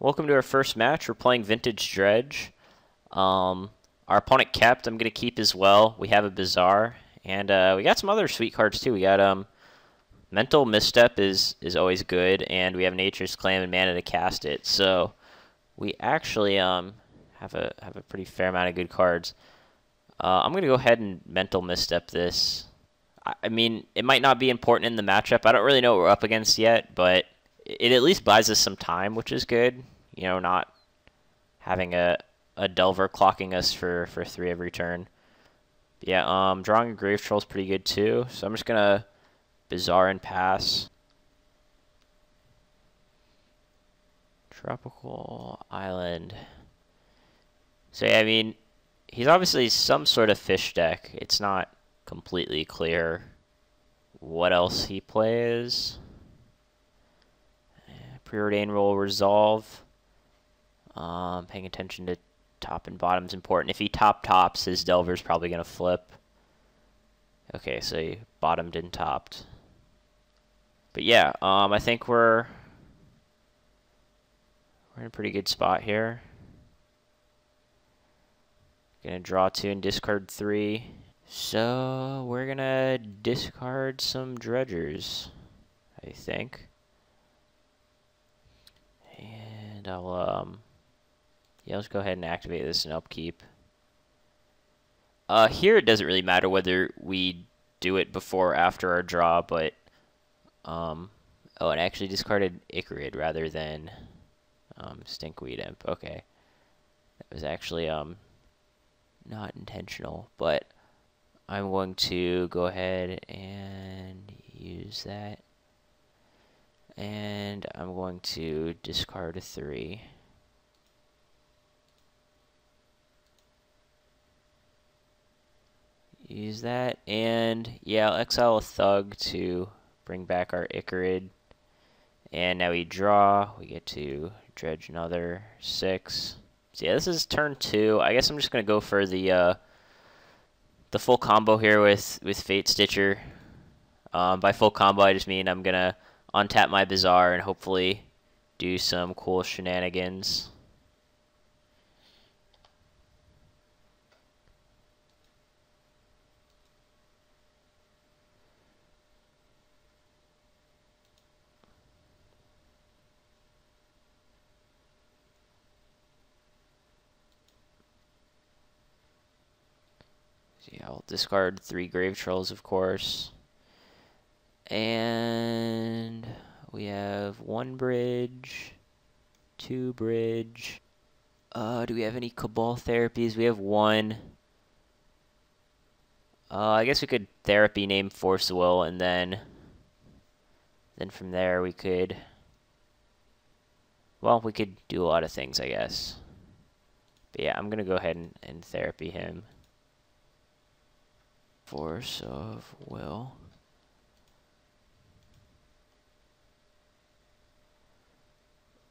Welcome to our first match. We're playing Vintage Dredge. Our opponent kept. I'm going to keep as well. We have a Bazaar. And we got some other sweet cards too. We got Mental Misstep is always good. And we have Nature's Claim and Mana to cast it. So we actually have a pretty fair amount of good cards. I'm going to go ahead and Mental Misstep this. I mean, it might not be important in the matchup. I don't really know what we're up against yet, but it at least buys us some time, which is good. You know, not having a Delver clocking us for 3 every turn. But yeah, drawing a Grave Troll is pretty good too. So I'm just gonna Bazaar and pass. Tropical Island. So yeah, I mean, he's obviously some sort of fish deck. It's not completely clear what else he plays. Preordain will resolve. Paying attention to top and bottom is important. If he tops, his Delver's probably going to flip. Okay, so he bottomed and topped. But yeah, I think we're in a pretty good spot here. Gonna draw 2 and discard 3. So we're gonna discard some dredgers, I think. And I'll yeah, let's go ahead and activate this and upkeep. Here it doesn't really matter whether we do it before or after our draw, but oh, and I actually discarded Ichorid rather than Stinkweed Imp. Okay, that was actually not intentional, but I'm going to go ahead and use that. And I'm going to discard a 3. Use that, and yeah, I'll exile a Thug to bring back our Ichorid. And now we draw, we get to dredge another 6. So yeah, this is turn 2. I guess I'm just gonna go for the full combo here with Fatestitcher. By full combo, I just mean I'm gonna untap my Bazaar and hopefully do some cool shenanigans. So yeah, I'll discard 3 Grave Trolls, of course. And we have 1 bridge, 2 bridge. Do we have any Cabal Therapies? We have 1. I guess we could Therapy name Force Will, and then from there we could, well, we could do a lot of things, I guess. But yeah, I'm going to go ahead and Therapy him. Force of Will.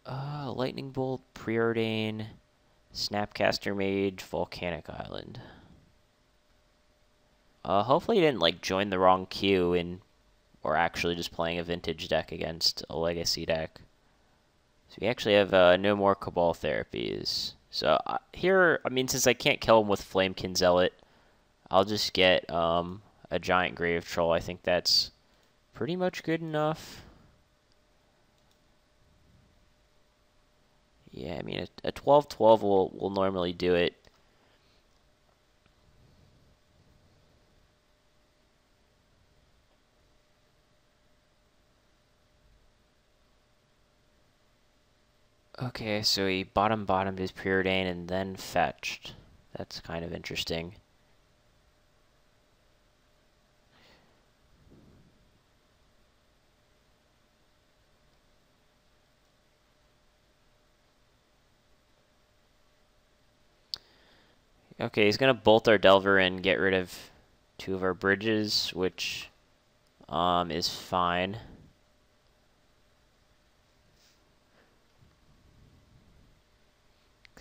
Lightning Bolt, Preordain, Snapcaster Mage, Volcanic Island. Hopefully you didn't like join the wrong queue and or actually just playing a vintage deck against a legacy deck. So we actually have no more Cabal Therapies. So here, I mean, since I can't kill him with Flame-Kin Zealot, I'll just get a giant Grave Troll. I think that's pretty much good enough. Yeah, I mean, a 12-12 will normally do it. Okay, so he bottomed his Preordain and then fetched. That's kind of interesting. Okay, he's gonna bolt our Delver and get rid of 2 of our bridges, which is fine.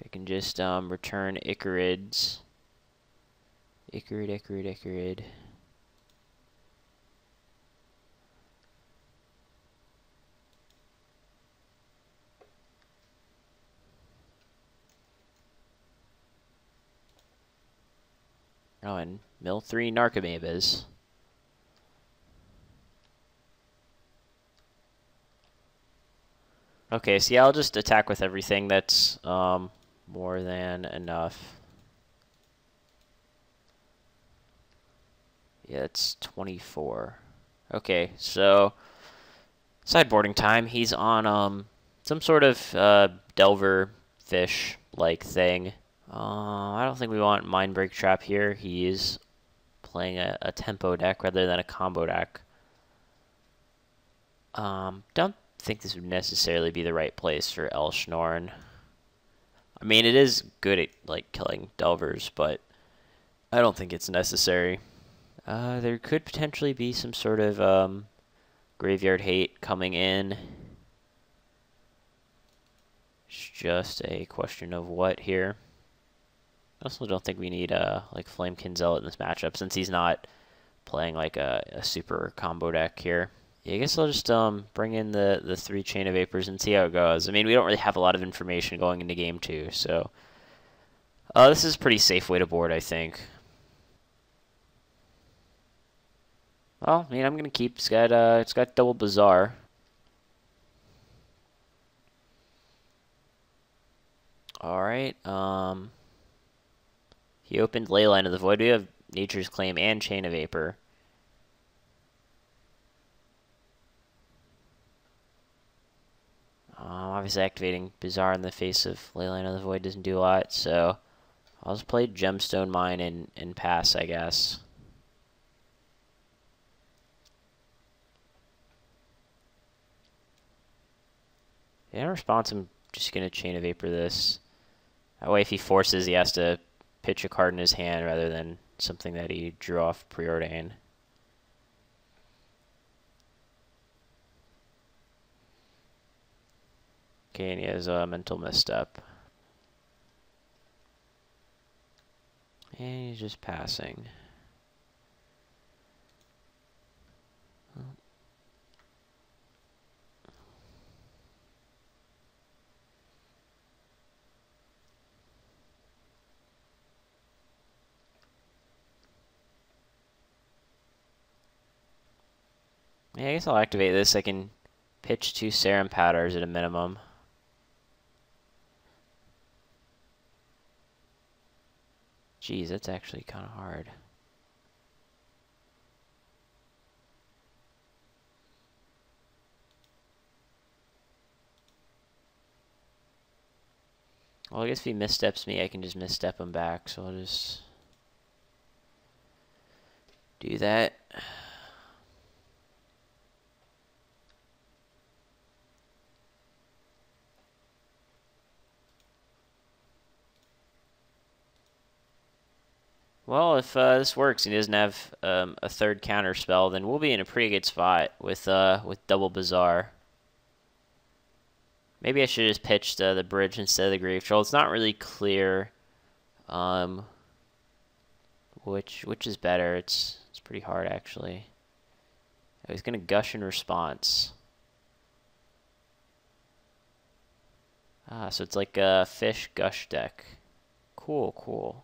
I can just return Ichorids. Ichorid. Oh, and mill 3 Narcomoebas. Okay, so yeah, I'll just attack with everything. That's more than enough. Yeah, it's 24. Okay, so sideboarding time. He's on some sort of Delver fish-like thing. I don't think we want Mindbreak Trap here. He's playing a tempo deck rather than a combo deck. Don't think this would necessarily be the right place for Elesh Norn. I mean, it is good at like killing Delvers, but I don't think it's necessary. There could potentially be some sort of graveyard hate coming in. It's just a question of what here. I also don't think we need like Flame-Kin Zealot in this matchup since he's not playing like a super combo deck here. Yeah, I guess I'll just bring in the 3 Chain of Vapors and see how it goes. I mean, we don't really have a lot of information going into game 2, so this is a pretty safe way to board, I think. Well, I mean, I'm gonna keep. It's got double Bazaar. All right. He opened Leyline of the Void. We have Nature's Claim and Chain of Vapor. Obviously, activating Bazaar in the face of Leyline of the Void doesn't do a lot, so I'll just play Gemstone Mine and pass, I guess. In response, I'm just going to Chain of Vapor this. That way, if he forces, he has to pitch a card in his hand rather than something that he drew off preordain. Okay, and he has a Mental Misstep. And he's just passing. Yeah, I guess I'll activate this. I can pitch 2 Serum Powders at a minimum. Geez, that's actually kind of hard. Well, I guess if he missteps me, I can just misstep him back, so I'll just do that. Well, if this works and he doesn't have a third counter spell, then we'll be in a pretty good spot with double Bazaar. Maybe I should have just pitched the bridge instead of the Grave Troll. It's not really clear which is better. It's pretty hard actually. Oh, he's gonna gush in response. So it's like a fish gush deck. Cool, cool.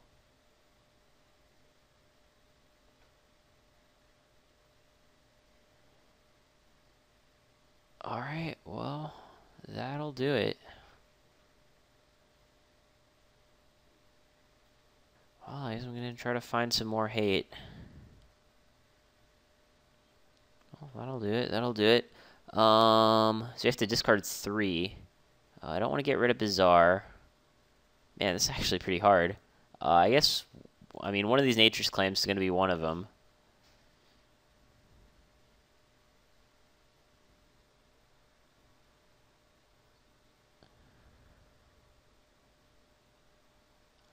Alright, well, that'll do it. Well, I guess I'm going to try to find some more hate. Oh, that'll do it, that'll do it. So you have to discard 3. I don't want to get rid of Bazaar. Man, this is actually pretty hard. I guess, I mean, one of these Nature's Claims is going to be one of them.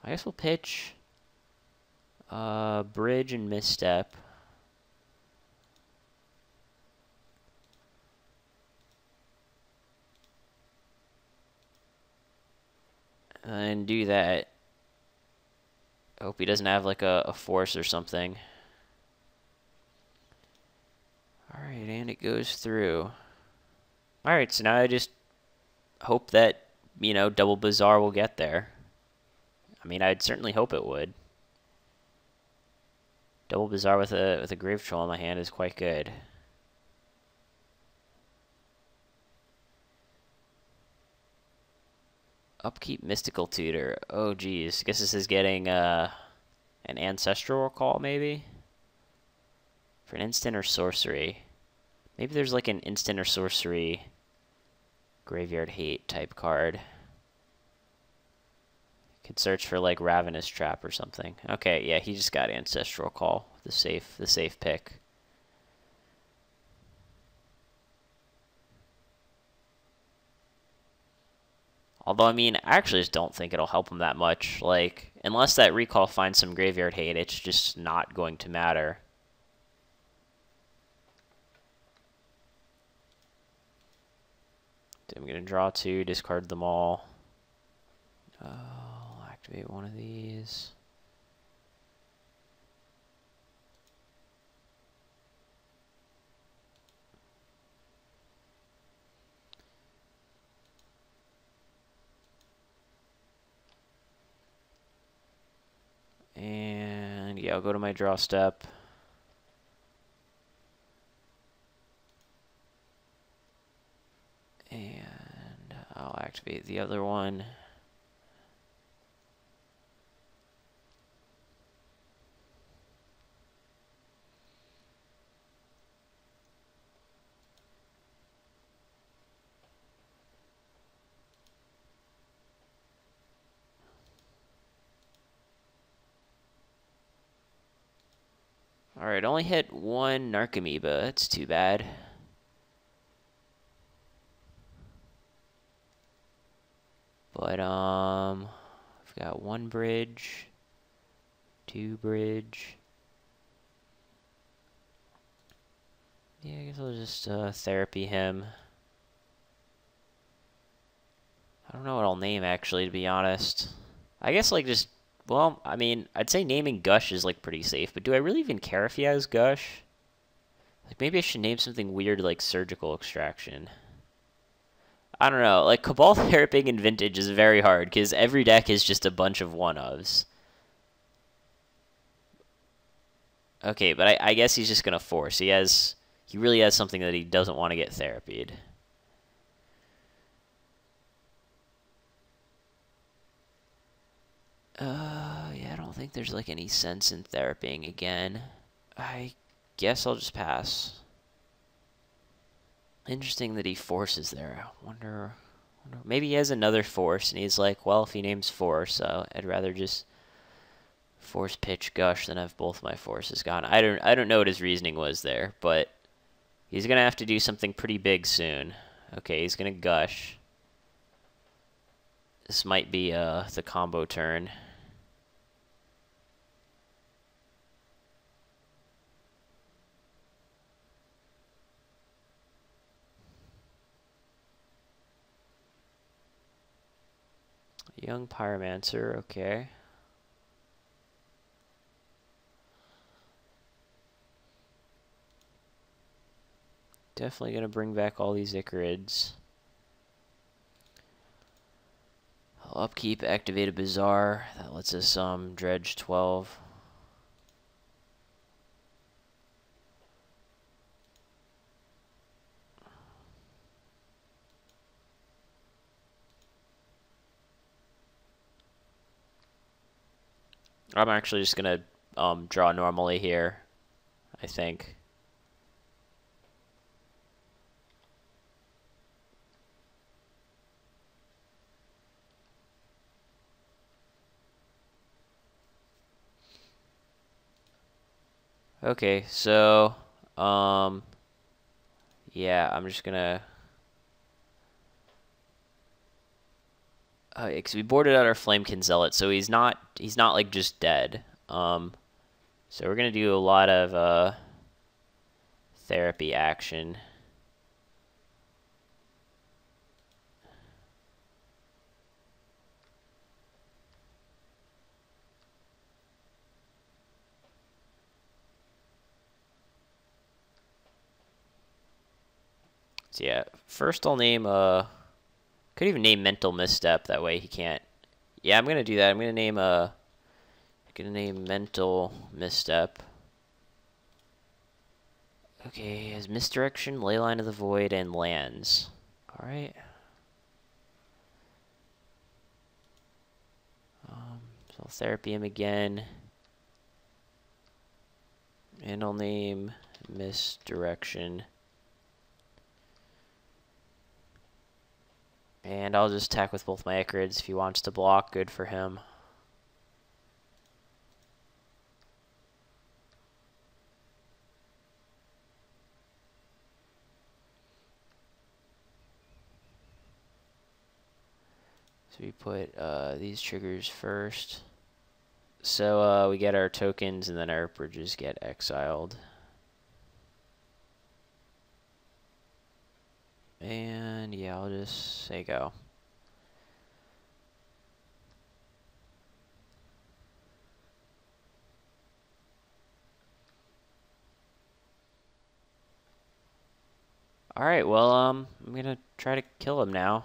I guess we'll pitch Bridge and Misstep. And do that. I hope he doesn't have like a force or something. Alright, and it goes through. Alright, so now I just hope that, you know, double Bazaar will get there. I mean, I'd certainly hope it would. Double Bazaar with a Grave Troll in my hand is quite good. Upkeep Mystical Tutor. Oh geez, guess this is getting an Ancestral Recall maybe? For an instant or sorcery. Maybe there's like an instant or sorcery Graveyard Hate type card. Could search for like Ravenous Trap or something. Okay, yeah, he just got Ancestral Call. The safe pick. Although, I mean, I actually just don't think it'll help him that much. Like, unless that recall finds some Graveyard Hate, it's just not going to matter. I'm going to draw 2, discard them all. I'll activate one of these. And yeah, I'll go to my draw step. And I'll activate the other one. Alright, only hit one Narcomoeba. That's too bad. But, I've got 1 bridge, 2 bridge. Yeah, I guess I'll just therapy him. I don't know what I'll name, actually, to be honest. I guess, like, just, well, I mean, I'd say naming Gush is, like, pretty safe, but do I really even care if he has Gush? Like, maybe I should name something weird like Surgical Extraction. I don't know, like, Cabal Therapy in Vintage is very hard, because every deck is just a bunch of one-ofs. Okay, but I guess he's just gonna force. He really has something that he doesn't want to get therapied. Yeah, I don't think there's, like, any sense in therapying again. I guess I'll just pass. Interesting that he forces there. I wonder, maybe he has another force, and he's like, well, if he names force, I'd rather just force pitch Gush than have both my forces gone. I don't know what his reasoning was there, but he's gonna have to do something pretty big soon. Okay, he's gonna Gush. This might be the combo turn. Young Pyromancer, okay. Definitely gonna bring back all these Ichorids. I'll upkeep, activate a Bazaar. That lets us dredge 12. I'm actually just gonna draw normally here, I think. Okay, so yeah, I'm just gonna because we boarded out our Flame-Kin Zealot, so he's not like just dead. So we're gonna do a lot of therapy action. So yeah, first I'll name could even name Mental Misstep, that way he can't. Yeah, I'm gonna do that. I'm gonna name Mental Misstep. Okay, he has Misdirection, Leyline of the Void, and lands. Alright. So I'll therapy him again. And I'll name Misdirection. And I'll just attack with both my Ichorids. If he wants to block, good for him. So we put these triggers first. So we get our tokens and then our bridges get exiled. And yeah, I'll just say go. Alright, well, I'm gonna try to kill him now.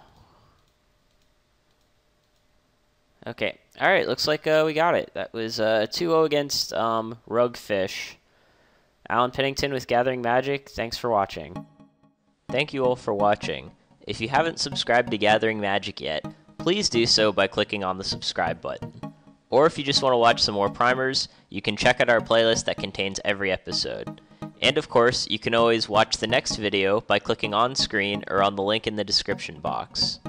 Okay, alright, looks like we got it. That was 2-0 against Rugfish. Alan Pennington with Gathering Magic, thanks for watching. Thank you all for watching. If you haven't subscribed to Gathering Magic yet, please do so by clicking on the subscribe button. Or if you just want to watch some more primers, you can check out our playlist that contains every episode. And of course, you can always watch the next video by clicking on screen or on the link in the description box.